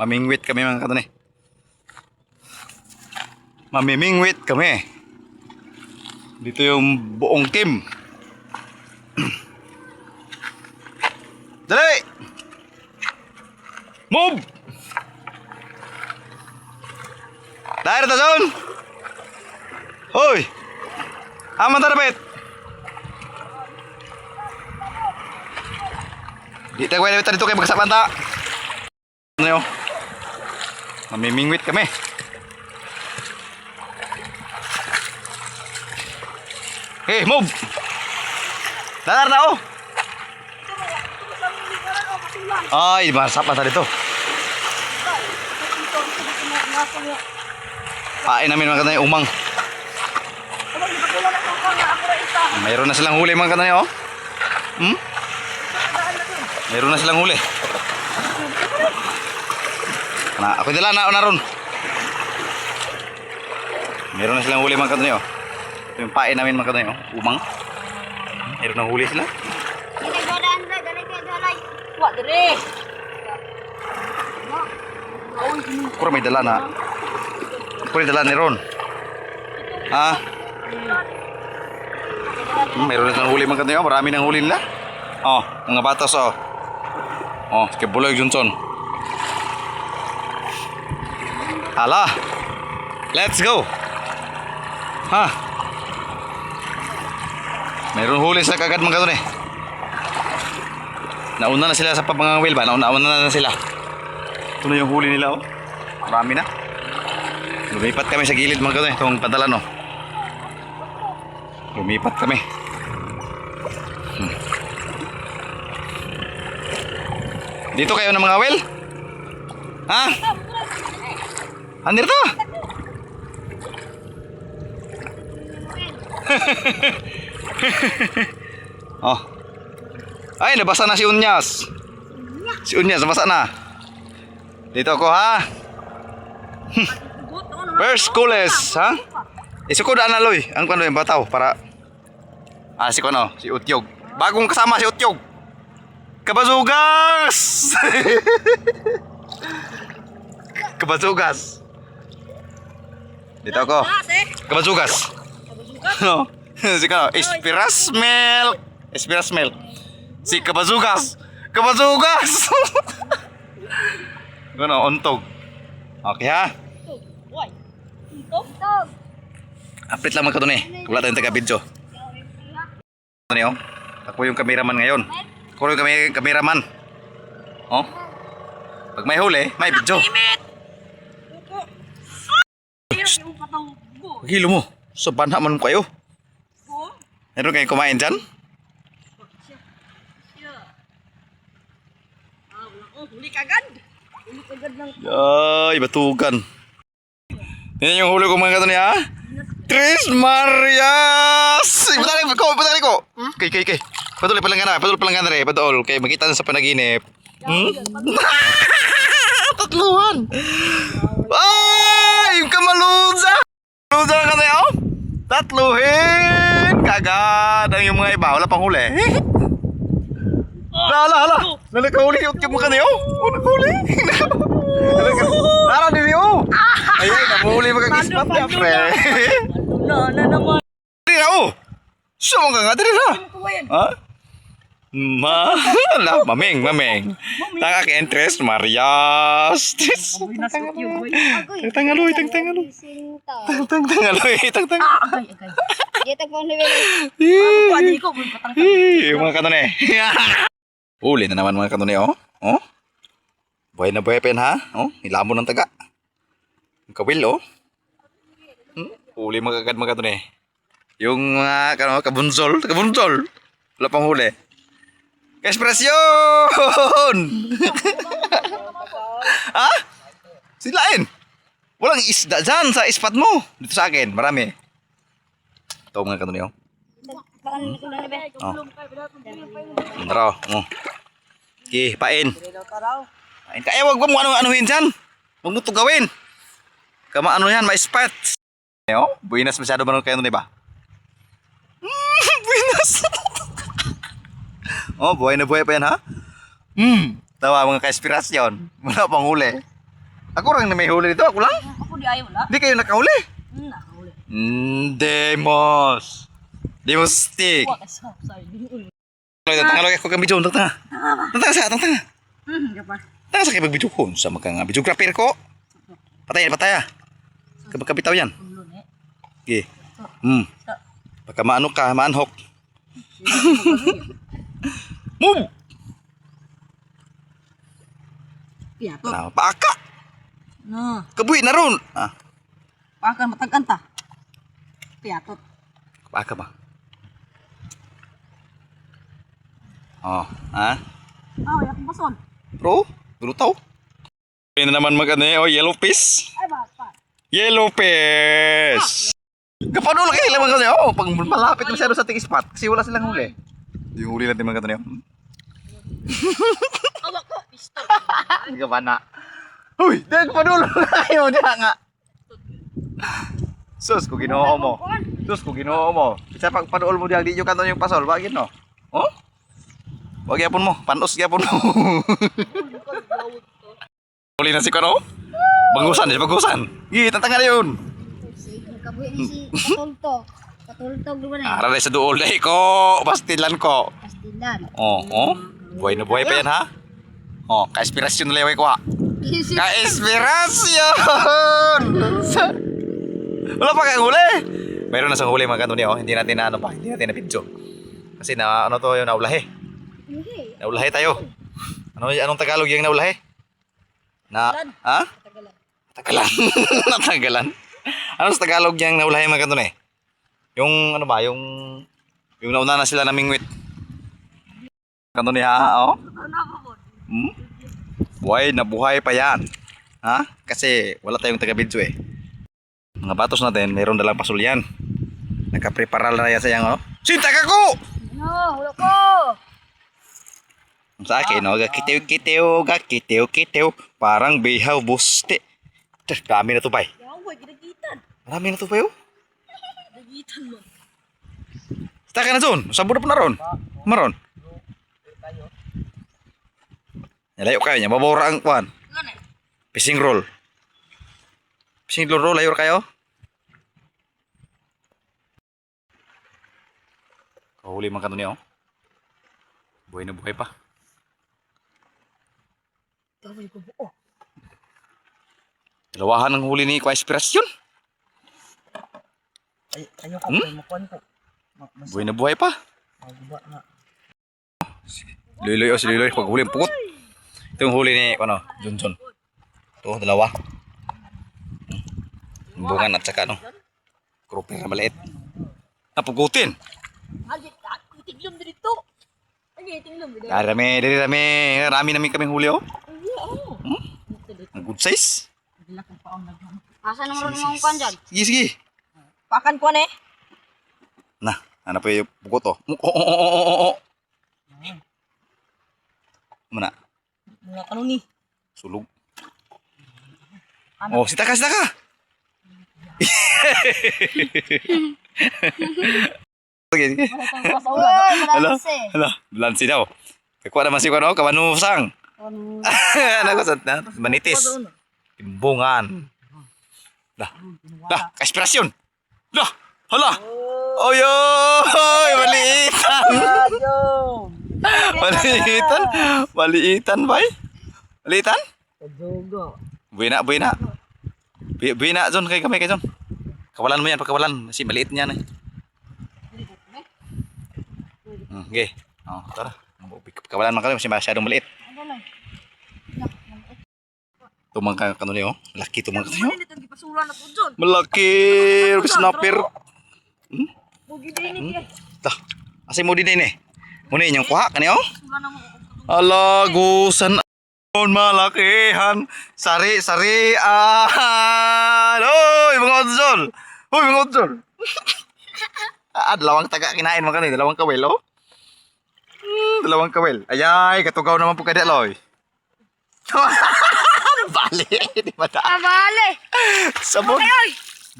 Mamingwit kami mga kanone. Mamimingwit kami. Dito yung buong team. Dali! Move! Dahil na doon! Hoy! Aman tarapit! Di tayo kaya dito kayo magkasapanta. Ano yun? Mamimingwit kami. Hey, move! Dalar na oh! Ay, masap na dito. Pain namin mga kanay, umang. Mayroon na silang huli mga kanay oh. Mayroon na silang huli. Ako dala na ron. Mayroon na silang huli mga kanay oh. Ito yung pain namin mga kanay oh, umang. Mayroon na huli sila. Wak dere. Kuro may dala na. Kuro may dala ni Ron. Ha? Mayroon na silang huli mga kanay oh. Marami nang huli nila. Oh, mga batas oh. Oh, kay Buloy Johnson. Hala. Let's go. Ha. Mayroon huli sila kagad mga kanay. Nauna na sila sa pangangawil ba? Nauna na sila. Ito na yung huli nila oh. Marami na. Lumipat kami sa gilid mga kanay. Itong pantalan oh. Lumipat kami. Dito kayo ng mga well? Ha? Andir to? Oh. Ay, nabasa na si Unyas. Si Unyas, nabasa na. Dito ako ha. First coolest, ha? Isuko daan na loy. Ang kano yung bataw para si kono, si Utyog. Bagong kasama si Utyog. Kabazugas! Kabazugas. Dito ako. Kabazugas. No. Si kono, Espiras Milk. Espiras Milk. Si Kabazugas. Kabazugas. Kono, untog. Okay ha? Update lang mga kato ni. Wala tayong taga-video. Ano niyo? Ako yung cameraman ngayon. Ako yung cameraman. Oh? Pag may huli, may video. Hilo mo. Soban naman kayo. Meron kayong kumain dyan? Huli kagad. Huli kagad ng... Ay, batugan. Yan yung huli ko mga kato niya. Tris Marias! Patali ko! Kay. Patuloy palang gana rin. Patuloy. Kaya makita na sa panaginip. Tatluhan! Ay! Yung kamaluza! Kamaluza ka na yun? Tatluhin! Kagad! Ang yung mga iba. Wala pang huli. Hala! Nalakahuli yung mga na yun? Nakahuli! Hala din yun! Ayan, namuli magkakispat niya, pre. Na naman. Dili na, oh! Sumang ka nga, dili na! Ha? Mameng. Tanga ka interest, Marias. Tangaloy. Yung mga kanone. Uli na naman mga kanone, oh. Oh? Buhay na buhay pen ha? Oh, nilamon ng taga. Yung kawil, oh. Uli magagad mga kanone. Yung kabunzol. Wala pang huli. Espresyon! Ha? Silain! Walang isda dyan sa ispat mo. Dito sa akin, marami. Ito mga kanone, oh. Oh. Tara, oh. Okay, pain. Kaya wag mo ano-anuhin dyan. Huwag mo ito gawin. Kama ano yan, ma-spot. Oh, buinas masyado ba kayo nun, diba? Buinas. Oh, buhay na buhay pa yan, ha? Tawa mga ka-inspirasyon. Wala pang huli. Ako lang na may huli dito, ako lang. Ako di ayaw na. Hindi kayo nakahuli. Nakahuli. Demos. Demos stick. Wa kasi sorry. Di Tangalog ako kang video. Tanga. Tanga. Kapag. Tanga sa kay video ko. Sa mga nga videographer ko. Patay ah. Kabitaw yan. Ulo ni. Okay. Pagka maano ka, maanhok. Move! Piyato. Nah, paaka! No. Kabuhi na ron! Ah, Pakan matagan ta. Piyatot. paaka ba? Oh, ha? Yakong basol. Bro, lutaw. Ini naman maganda oh, yellow fish. Ay ba. Yellow fish! Kapano lang kayo mga kanyo? Oh, pag malapit masyado sa ating spot, kasi wala silang huli. Yung huli natin mga kanyo. Awak ko. Pistol. Hindi ka ba na? Uy, dahil kapanulo kayo, diha nga. Sus, kung ginoo mo. Isa pag panuol mo diha, di nyo kanto yung pasol, bagin no? Oh? Wag yapon mo, panos yapon mo. Huli na si Kano? Bagusan. Gi, tantanga na yun. Kabuhi ni si Katultog. Katultog di ba na? Ara sa duol dahil ko, pastilan ko. Pastilan. Oh. Buhay na buhay pa yan ha? Oh, ka-inspirasyon na leway ko ha. Ka-inspirasyon! Wala pa kang huli. Mayroon na sa huli mga kanto niya oh. Hindi natin na hindi natin na video. Kasi na ano to yung naulahe. Naulahe tayo. Anong Tagalog yung naulahe? Ha? Tagalan. Natagalan. Ano sa Tagalog yung naulahe mga kanto niya? Yung ano ba, yung nauna na sila namingwit. Kanto niya oh. Buhay na buhay pa yan. Ha? Kasi wala tayong taga-video eh. Mga batos natin, mayroon dalang pasul yan. Nakapreparal na yan sa yang, oh. Sinta ka ko! No, ulo ko. Sa akin, no? Gakitew. Parang bihaw buste. Dami na to, bay. Yaw, ginagitan. Marami na to, bay, oh. Ginagitan mo. Sita ka na dun. Sabon na po na ron. Maron. Layo kayo niya. Babawara ang kwan. Ano na? Fishing roll. Fishing roll, layo kayo. Kahuli man kanto niya, oh. Buhay na buhay pa. Gawin ko buo. Dalawahan ang huli ni Kwa Inspirasyon. Ayoko makuan ko. Buhay na buhay pa. Maguba na. Si Liloy, pag huli ang pugot. Ito yung huli ni, Johnson. Ito, dalawa. Bungan at saka, Grouper na maliit. Napugutin. Hagit, itiglom dito. Itiglom dito. Rami namin kaming huli, oh. Ang good size. Asa naman rin mga kuan dyan? Sige. Pakan ko na eh. Nah, ano pa yung pugot, oh. Oh. Mana? Mga kanuni. Sulog. Oh, sita ka. Sige. Hala, balansi daw. Kakuha naman si Kuano, kamanusang. Ano ko sa manitis. Timbungan. Dah, ka-inspirasyon. Dah, hala. Oyoy, maliitan. Maliitan, bay. Maliitan? Jogo. Buina. Buina, John, kay John. Kawalan mo yan, pagkawalan. Kasi maliit niyan, eh. Okay. Oh, tara. Pagkawalan man kami, kasi masyadong maliit. Tumang kanuli, oh. Laki tumang kanuli, oh. Malaki. Snapper. Bugi din ni. Dah. Asay mo din eh. Muna inyong kuha kaniyo. Ala gusan malakihan sari-sarian. Oy mga odzol. Dalawang taga kinain mo kanina, dalawang kawel oh. Dalawang kawel. Ayay, katugaw naman po kada loy. Bali, di ba ta? Bale! Sabon.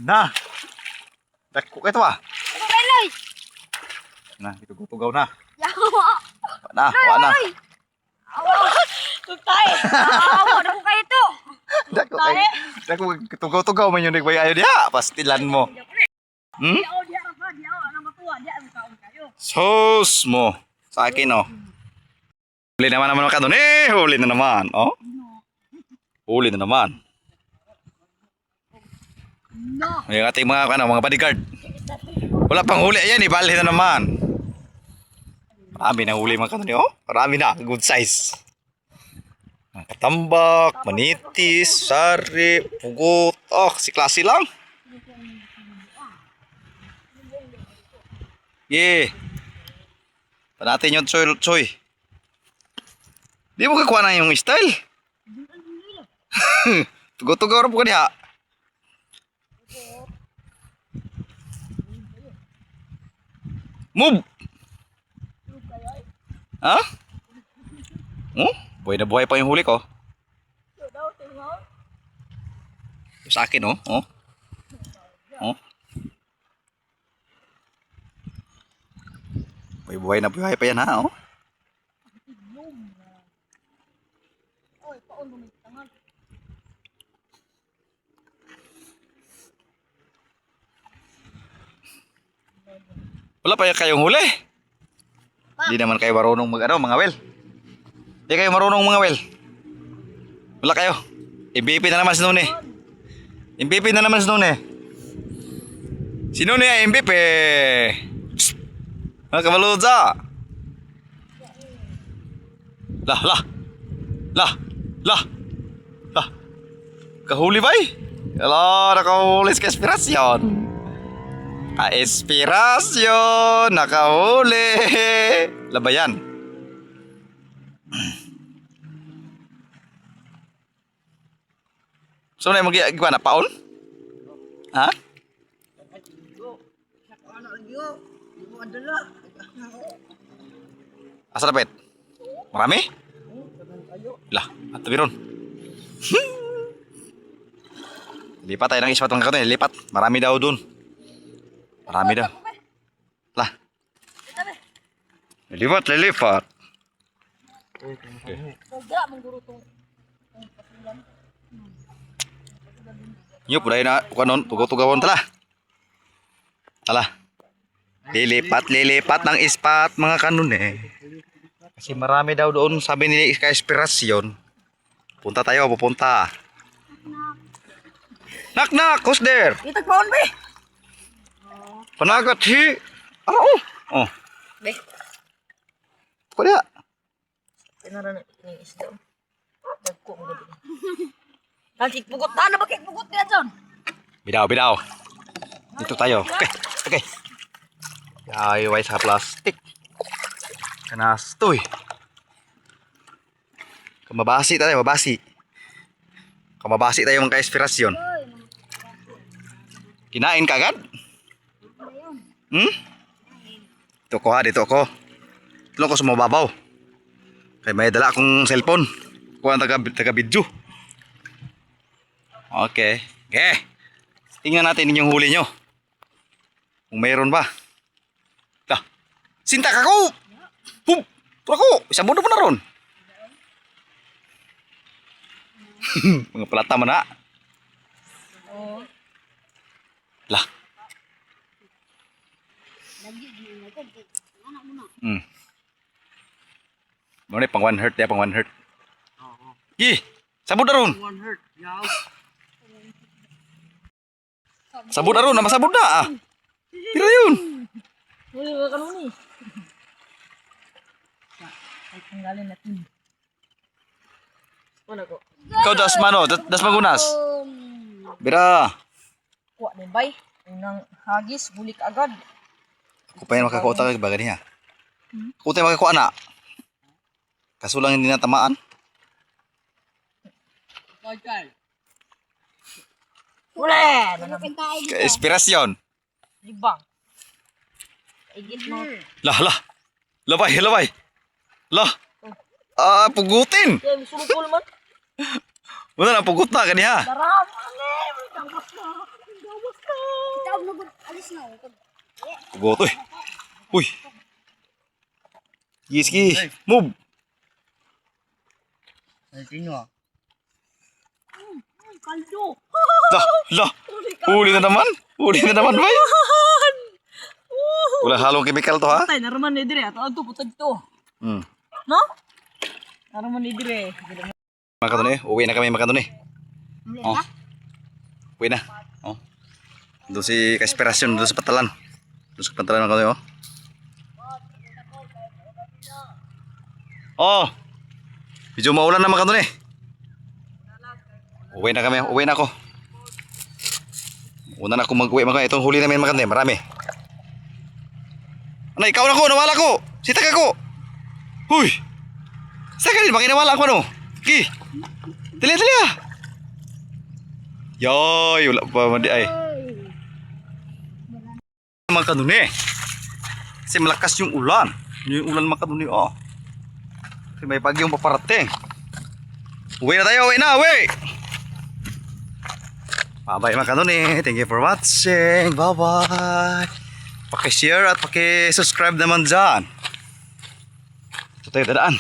Na. Dako ito ah. Bale! Na, ito tugaw na. Yawa! Wa na. Tutay. Awa na ko kayo to. Dako kay. Dako tugaw-tugaw man yung nagbay ayo diha. Pastilan mo. Hmm? Diaw dia apa? Diaw ana matuwa dia ang kaon kayo. Sus mo. Sa akin oh. Huli naman ka doon. Huli na naman. Oh. Huli na naman. No. Yung ating mga bodyguard. Wala pang huli. Ayan, ibali na naman. Marami na huli mga kanoni. Oh, marami na. Good size. Mga katambak, manitis, sari, pugot. Oh, si klase lang. Yeah. Pa natin yung choy. Di mo kakuha na yung style. Tugaw-tugaw rin po ka niya. Move! Ha? Oh? Buhay na buhay pa yung huli ko. Sa akin oh. Oh. Oh. Buhay na buhay pa yan ha oh. Wala pa kayong huli. Hindi naman kayo marunong mga wel. Hindi kayo marunong mga wel. Wala kayo. MVP na naman si Nune. MVP na naman si Nune. Si Nune ay MVP. Psst. Mga kabaludza. Lah. Kahuli ba eh? Ala, nakahuli sa kaspirasyon. Ka-inspirasyon, nakahuli. Labayan. So na magigawa na paon? Ha? Asa dapat? Marami? Lah, ato biron. Lipat tayo ng ispat mga kato, lipat. Marami daw dun. Marami daw. Lah. Lilipat. Yo, puday na kanon, tugaw-tugawon tala. Lilipat ng ispat mga kanon eh. Kasi marami daw doon, sabi ni ka-inspirasyon. Punta tayo, pupunta. Knock, who's there? Itag paon be. Panagat hi. Oh. Be. Kuya. Tinara na ni isda. Dagko mo gabi. Kikik pugot na ba kik pugot niya John? Bidaw. Dito tayo. Okay. Ay, way sa plastic. Kanastoy. Kamabasi tayo. Kamabasi tayo mga ka-inspirasyon. Kinain ka agad? Dito ko. Tulong ko sa mababaw. Kaya may dala akong cellphone. Kuha ang taga-video. Okay. Tingnan natin yung huli nyo. Kung mayroon ba. Sinta ka ko! Pura ko! Isang budo mo na ron. Mga palata mo na. Lah. Mana pang 1 hurt ya, pang 1 hurt. Gi, sabut darun. 1 hurt. Yaw. Sabut darun, nama sabut dah. Pira yun? Huli ka kanuni. Ay tanggalin natin. Wala ko. Kau das mano, das magunas. Bira. Kuha din bay. Unang hagis, bulik agad. Ako pa yan makakuha ka baga niya. Ako tayo makakuha na. Kaso lang hindi natamaan. Ulen! Inspirasyon. Libang. Igit mo. Labay. Pugutin. Kaya misulupol man. Muna na pugut na kaniya. Darama ne. Gawas ka. Kita na gud alis na ako. Pugut eh. Uy. Giski. Move. Kaldo. Kaldo. Lah, huli na naman. Huli na naman, bay. Wala halong chemical to, ha? Patay, naruman ni dire. Ato putod to. Hmm. No? Naruman ni dire. Mga kanuni, uwi na kami mga kanuni. Muli Oh. ka? Uwi na. Oh. Doon si Kaspirasyon, doon sa Patalan. Doon sa Patalan mga kanuni, oh. Oh. Medyo maulan na mga kanuni. Uwi na kami, uwi na ako. Una na ako mag-uwi mga kanuni. Itong huli namin mga kanuni, marami. Ano, ikaw na ko, nawala ko. Sitag ako. Huy. Saan ka rin, makinawala ako, ano? Gi. Dali, dali ah. Yoy, wala pa mandi ay. Mga kanuni. Kasi malakas yung ulan. Yung ulan mga kanuni, oh. Kasi may bagyong paparating. Uwi na tayo, uwi na, uwi. Bye-bye mga kanuni. Thank you for watching. Bye-bye. Paki-share at paki-subscribe naman dyan. Ito tayo dadaan.